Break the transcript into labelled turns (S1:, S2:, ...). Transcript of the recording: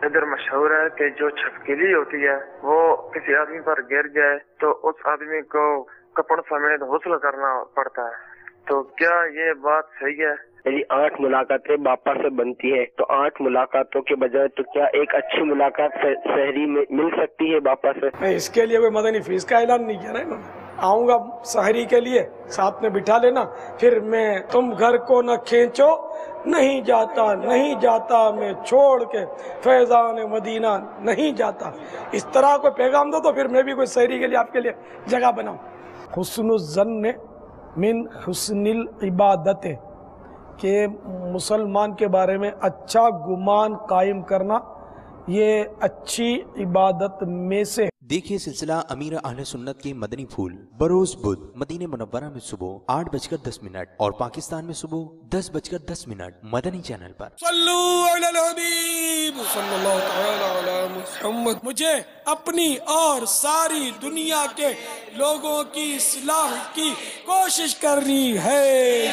S1: ادھر مشہور ہے کہ جو چھپکلی ہوتی ہے وہ کسی آدمی پر گر جائے تو اس آدمی کو کپڑ سمیت غسل کرنا پڑتا ہے، تو کیا یہ بات صحیح ہے؟
S2: میری 8 ملاقاتیں باپا سے بنتی ہے، تو 8 ملاقاتوں کے بجائے تو کیا ایک اچھی ملاقات سحری میں مل سکتی ہے باپا سے؟
S3: اس کے لیے کوئی مدنی فیس کا اعلان نہیں کیا نا انہوں نے۔ آؤں گا سحری کے لیے، ساتھ میں بٹھا لینا، پھر میں تم گھر کو نہ کھینچو، نہیں جاتا میں چھوڑ کے فیضان مدینہ نہیں جاتا، اس طرح کوئی پیغام دو تو پھر میں بھی کوئی سحری کے لیے آپ کے لیے جگہ بناؤں۔ حسن الظن من حسن العبادت، کہ مسلمان کے بارے میں اچھا گمان قائم کرنا یہ اچھی عبادت میں سے۔
S4: دیکھیے سلسلہ امیر اہل سنت کے مدنی پھول بروز بدھ مدینہ منورہ میں صبح 8:10 اور پاکستان میں صبح 10:10 مدنی چینل پر۔
S3: صلو علی الحبیب صلی اللہ تعالی علی محمد۔ مجھے اپنی اور ساری دنیا کے لوگوں کی اصلاح کی کوشش کرنی ہے۔